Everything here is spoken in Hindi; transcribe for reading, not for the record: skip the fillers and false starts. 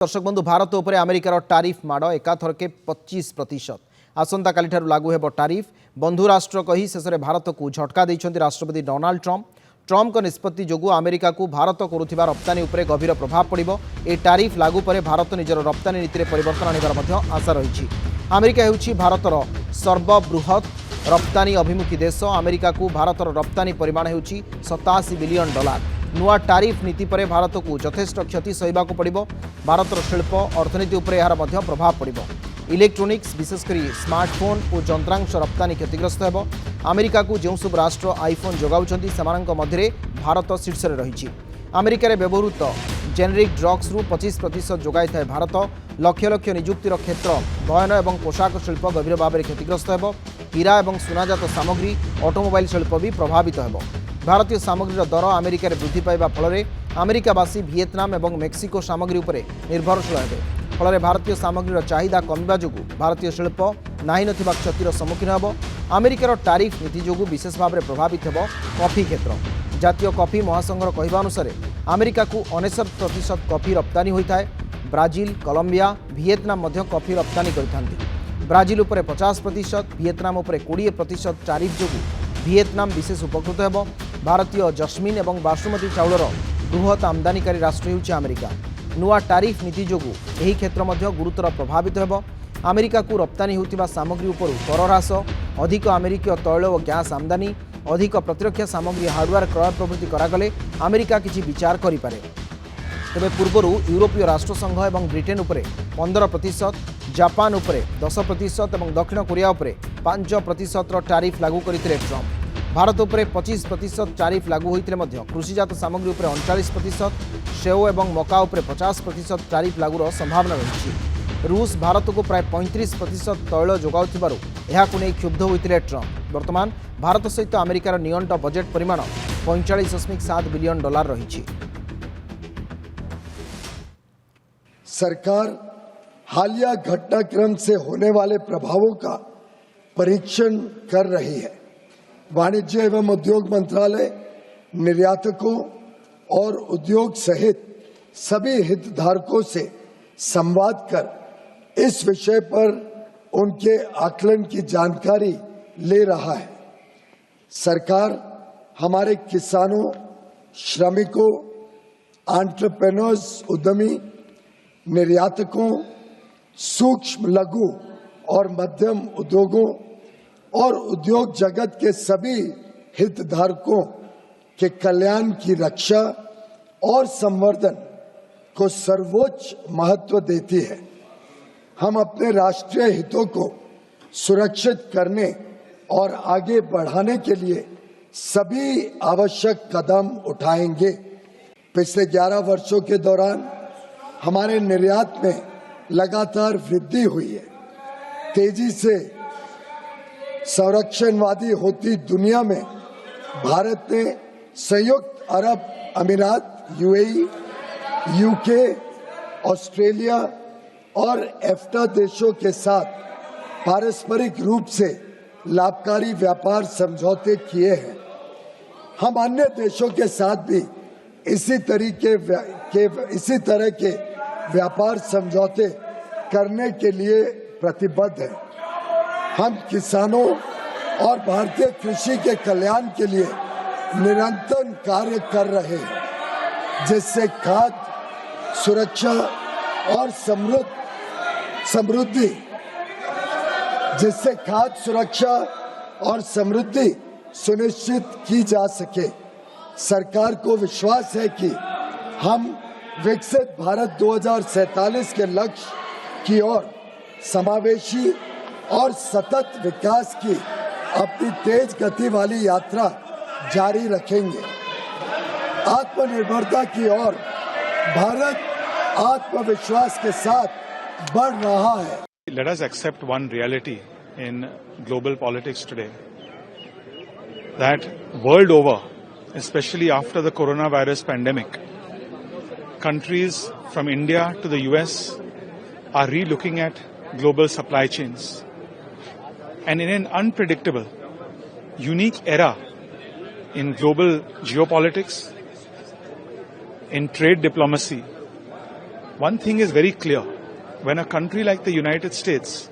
दर्शक बंधु भारत उपर अमेरिकार टारिफ माड़ एकाथर के 25% आसंता काली ठारू लागू हेब टारिफ बंधु राष्ट्र कही शेष में भारत को झटका देइछन्ति राष्ट्रपति डोनाल्ड ट्रम्प का निष्पत्ति जोगु अमेरिका को भारत करुथिबा रप्तानी उपरे गभीर प्रभाव पड़िबो। ए टारिफ लागू पर भारत निजर रप्तानी नीति में परिवर्तन आनिबार मध्य आशा रही। अमेरिका हेउछि भारतर सर्वबृहत रप्तानी अभिमुखी देश। अमेरिका को भारतर रप्तानी परिमाण हेउछि $87 बिलियन। नुआ टारिफ नीति पर भारत को यथेष्ट क्षति सहिबाकु पड़िबो। भारतर शिल्प अर्थनीति उपरे एहार मध्य प्रभाव पड़िबो। इलेक्ट्रोनिक्स विशेषकर स्मार्टफोन और यंत्रांश रप्तानी क्षतिग्रस्त हेबो। अमेरिका को जो सब राष्ट्र आईफोन जोगाउछन्ति सेमानक मध्य भारत शीर्ष में रही। अमेरिका रे व्यवहृत जेनेरिक ड्रग्स रु 25% जोगाई थाए भारत। लक्ष लक्ष नियुक्तिर क्षेत्र बयन और पोशाक शिल्प गभीर भाव में क्षतिग्रस्त हेबो। हीरा और सुनाजात सामग्री ऑटोमोबाइल शिल्प भी प्रभावित हेबो। भारतीय सामग्रीर दर अमेरिका रे वृद्धि पाइबा फल अमेरिकावासी विएतनाम और मेक्सिको सामग्री उपरे निर्भरशील हेबे। फल भारतीय सामग्रीर चाहिदा कमिबा जोगु भारतीय शिल्प नाही नथिबा क्षतिर सम्मुखीन हेबो। अमेरिकार टारिफ नीति जोगु विशेष भाव में प्रभावित हेबो कॉफी क्षेत्र। जातीय कॉफी महासंघर कहवा अनुसार अमेरिका को 69% कॉफी रप्तानी होता है। ब्राजिल कोलंबिया विएतनाम मध्य कॉफी रप्तानी करथांती। ब्राजिल उपरे 50% विएतनाम उपरे 20% टारिफ जोगु विएतनाम विशेष उपकृत हेबो। भारतीय जस्मिन और बासुमती चाउलर बृहत आमदानीकारी राष्ट्र हेउछि अमेरिका। नुआ टारिफ नीति जोगु एही क्षेत्र मध्य गुरुतर प्रभावित हेबो। अमेरिका को रप्तानी होतिबा सामग्री उपरु कर ह्रास, अधिक अमेरिकीय तैल और गैस आमदानी, अधिक प्रतिरक्षा सामग्री हार्डवेयर क्रय प्रभृति करागले अमेरिका किछि विचार करिपारे। तेबे पूर्वरु यूरोपीय राष्ट्रसंघ और ब्रिटेन उपरे 15%, जापान उपरे 10% और दक्षिण कोरिया उपरे 5% टारिफ लागू करथिले ट्रम्प। भारत उपरे 25% टारिफ लागू होइतिले मध्य कृषिजात सामग्री उपरे 39%, सेव और मका उपरे 50% टारिफ लागूर संभावना रही। रूस भारत को प्राय 35% तैल जोगाउथिबारु एहाकु नै क्षुब्ध होइतिले ट्रम्प। वर्तमान भारत सहित अमेरिकार नियंट बजेट परिमाण $45.7 बिलियन रही। सरकार हालिया घटनाक्रम से होने वाले प्रभावों का परीक्षण कर रही है। वाणिज्य एवं उद्योग मंत्रालय निर्यातकों और उद्योग सहित सभी हितधारकों से संवाद कर इस विषय पर उनके आकलन की जानकारी ले रहा है। सरकार हमारे किसानों, श्रमिकों, एंटरप्रेन्योर्स, उद्यमी, निर्यातकों, सूक्ष्म लघु और मध्यम उद्योगों और उद्योग जगत के सभी हितधारकों के कल्याण की रक्षा और संवर्धन को सर्वोच्च महत्व देती है। हम अपने राष्ट्रीय हितों को सुरक्षित करने और आगे बढ़ाने के लिए सभी आवश्यक कदम उठाएंगे। पिछले 11 वर्षों के दौरान हमारे निर्यात में लगातार वृद्धि हुई है। तेजी से संरक्षणवादी होती दुनिया में भारत ने संयुक्त अरब अमीरात, यूएई, यूके, ऑस्ट्रेलिया और एफ्टा देशों के साथ पारस्परिक रूप से लाभकारी व्यापार समझौते किए हैं। हम अन्य देशों के साथ भी इसी तरह के व्यापार समझौते करने के लिए प्रतिबद्ध हैं। हम किसानों और भारतीय कृषि के कल्याण के लिए निरंतर कार्य कर रहे हैं, जिससे खाद्य सुरक्षा और समृद्धि सुनिश्चित की जा सके। सरकार को विश्वास है कि हम विकसित भारत 2047 के लक्ष्य की ओर समावेशी और सतत विकास की अपनी तेज गति वाली यात्रा जारी रखेंगे। आत्मनिर्भरता की ओर भारत आत्मविश्वास के साथ बढ़ रहा है। Let us accept one reality in global politics today, that world over, especially after the coronavirus pandemic, countries from India to the US are re-looking at global supply chains. And in an unpredictable, unique era in global geopolitics, in trade diplomacy, One thing is very clear. When a country like the United States